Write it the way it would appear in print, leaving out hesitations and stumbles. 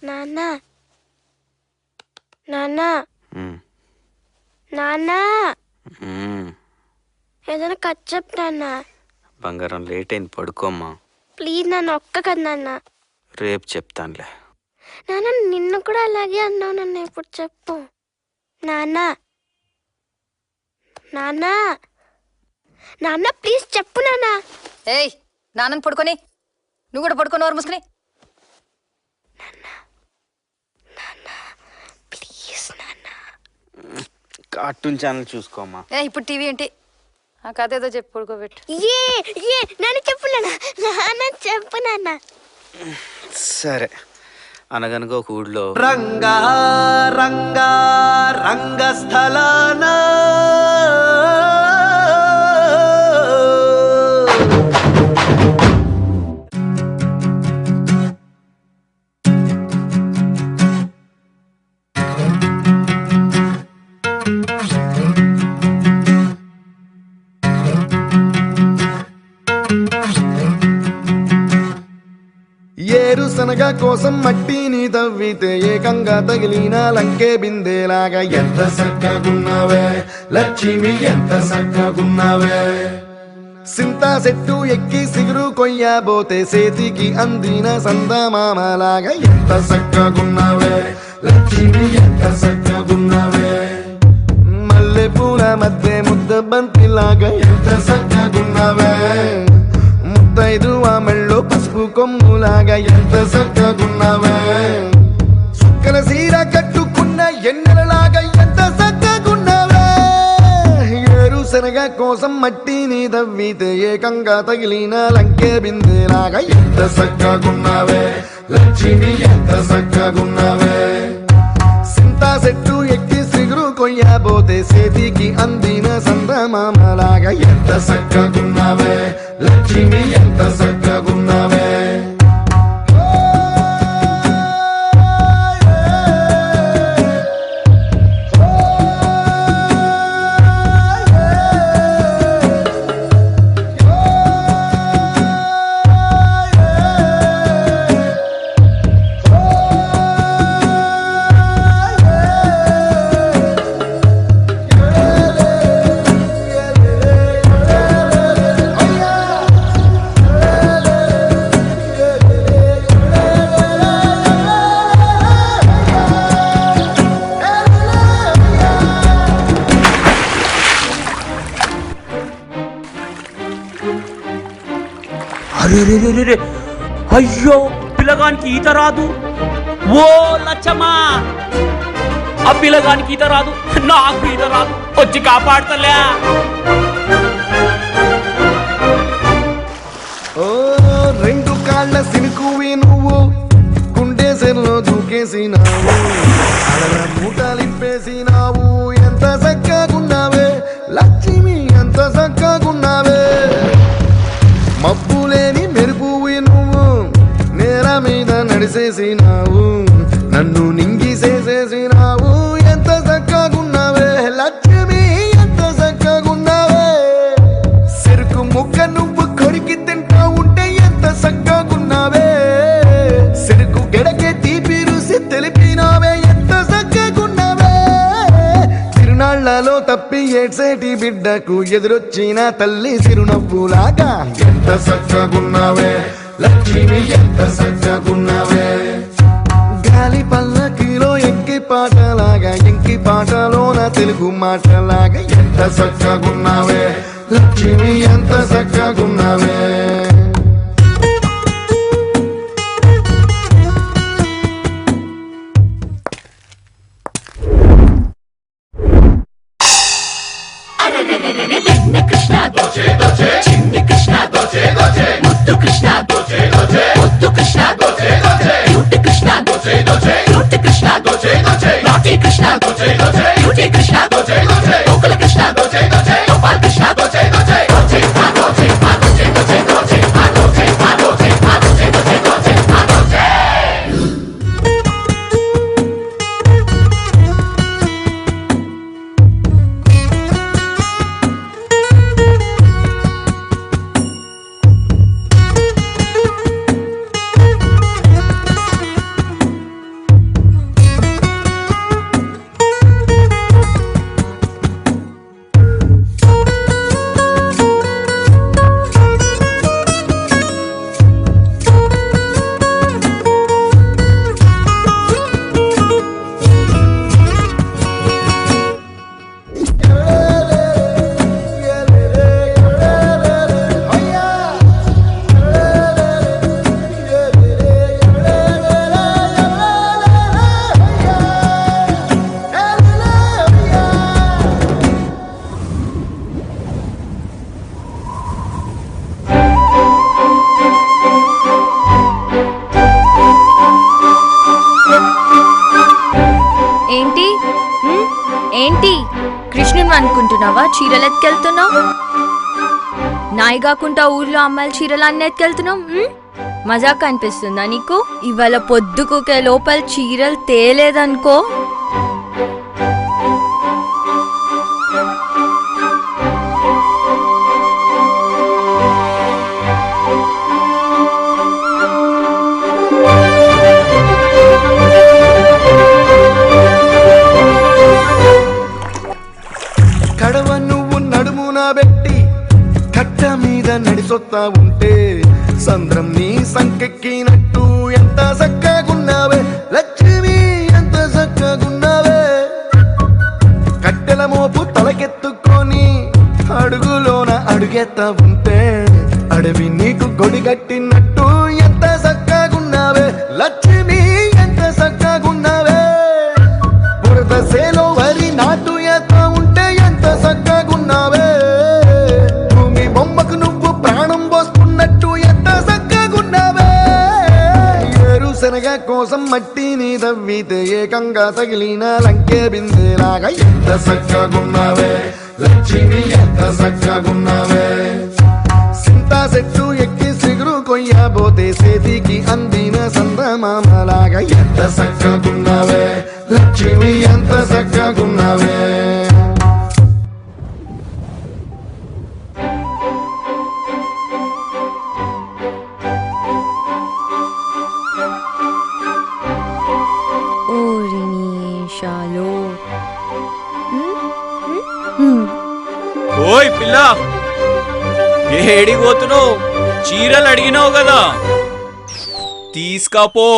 నాన్న నాన్న నాన్న ఏదైనా కథ చెప్పు నాన్న. బంగారం లేట్ అయింది, పడుకోమ్మా. ప్లీజ్ నాన్న, ఒక్క కథ నాన్న. రేపు చెప్తానులే. నాన్న నిన్ను కూడా అలాగే అన్నావు నాన్న, ఇప్పుడు చెప్పు నాన్న. నాన్న నాన్న ప్లీజ్ చెప్పు నాన్న. ఏయ్ నాన్నని పడుకొని నువ్వు కూడా పడుకొని వారు ముసుకుని. ప్లీజ్ నాన్న. కార్టూన్ ఛానల్ చూసుకోమ్మా. ఇప్పుడు టీవీ ఏంటి? ఆ కథ ఏదో చెప్పు, పడుకోబెట్టు. నాన్న చెప్పు నాన్న. నాన్న చెప్పు నాన్న. సరే. అనగనగా ఒక ఊళ్ళో రంగా రంగా రంగస్థలాన ఏరుశనగ కోసం మట్టిని తవ్వితే ఏకంగా తగిలిన లంకే బిందేలాగా ఎంత చక్కగున్నావే లక్ష్మి, ఎంత చక్కగున్నావే. సింతా చెట్టు ఎక్కి సిగురు కొయ్యబోతే చేతికి అందిన సందమామలాగా ఎంత చక్కగున్నావే లక్ష్మి, ఎంత చక్కగున్నావే. మల్లె పూల మధ్య ముద్ద బంతిలాగా ఎంత చక్కగున్నావే. ముద్దైదు మెళ్ళో పసుపు కొమ్ములాగా ఎంత చక్కగున్నావే. సుక్కల సీర కట్టుకున్న ఎన్నెలలాగా ఎంత చక్కగున్నావే. ఏరుశనగ కోసం మట్టిని తవ్వితే ఏకంగా తగిలిన లంకే బిందేలాగా ఎంత చక్కగున్నావే లక్ష్మి, ఎంత చక్కగున్నావే. సింతా చెట్టు ఎక్కి సిగురు కొయ్యబోతే చేతికి అందిన సందమామలాగా ఎంత చక్కగున్నావే లక్ష్మి, ఎంత చక్కగున్నావే. అయ్యో పిల్లగానికి ఈత రాదు. ఓ లచ్చమ్మా, ఆ పిల్లగానికి ఈత రాదు, నాకు ఈత రాదు, వచ్చి కాపాడతలే. ఓ రెండు కాళ్ళ సినుకువి నువ్వు గుండె సెల్లో దూకేసినావు, అడల మూటలిప్పేసినావు. ఎంత చక్కగున్నావే లక్ష్మి, ఎంత చక్కగున్నావే. మబ్బులేని మెరుపువి నువ్వు నేల మీద నడిసేసినావు, నన్ను నింగిసేసేసినావు. ఎంత చక్కగున్నావే లక్ష్మి, ఎంత చక్కగున్నావే. చెరుకు ముక్క నువ్వు కొరికి తింటా ఉంటే ఎంత చక్కగున్నావే. చెరుకు గెడకే తీపి రుసి తెలిపినావే, ఎంత చక్కగున్నావే. తిరునాళ్లలో తప్పి ఏడ్సేటి బిడ్డకు ఎదురొచ్చిన తల్లి చిరునవ్వులాగా ఎంత చక్కగున్నావే లక్ష్మి, ఎంత చక్కగున్నావే. గాలి పల్లకిలో ఎంకి పాటలాగా, ఎంకి పాటలోన తెలుగు మాటలాగా ఎంత చక్కగున్నావే లక్ష్మి, ఎంత చక్కగున్నావే. అనుకుంటున్నావా చీరలు ఎత్తుకెళ్తున్నావు? నాయి కాకుండా ఊర్లో అమ్మాయిల చీరలు అన్నీ ఎత్తుకెళ్తున్నావు. మజాక్ అనిపిస్తుందా నీకు? ఇవాళ పొద్దుకుకే లోపల చీరలు తేలేదనుకో, కడవ నువ్వు నడుమున పెట్టి కట్ట మీద నడిసొత్తా ఉంటే సంద్రం నీ సంకెక్కినట్టు ఎంత చక్కగున్నావే లక్ష్మి, ఎంత చక్కగున్నావే. కట్టెల మోపు తలకెత్తుకొని అడుగులోన అడుగెత్తా ఉంటే అడవి నీకు గొడి కట్టినట్టు ఎంత చక్కగున్నావే లక్ష్మి, ఎంత చక్కగున్నావే. బురద సేలో వరి నాటు ఎత్తా ఉంటే ఎంత చక్కగున్నావే. భూమి బొమ్మకు నువ్వు ప్రాణం పోస్తున్నట్టు ఎంత చక్కగున్నావే. ఏరుశనగ కోసం మట్టిని దవ్వితే ఏకంగా తగిలిన లంకే బిందెలాగా ఎంత చక్కగున్నావే లక్ష్మి, ఎంత చక్కగున్నావే. సింతా చెట్టు ఎక్కి సిగురు కొయ్యబోతే చేతికి అందిన సందమామలాగా ఎంత చక్కగున్నావే లక్ష్మి, ఎంత చక్కగున్నావే. ఓరి నిషాలో. ఓయ్ పిల్ల, ఏడికి పోతున్నావు? చీరలు అడిగినావు కదా, తీసుకపో.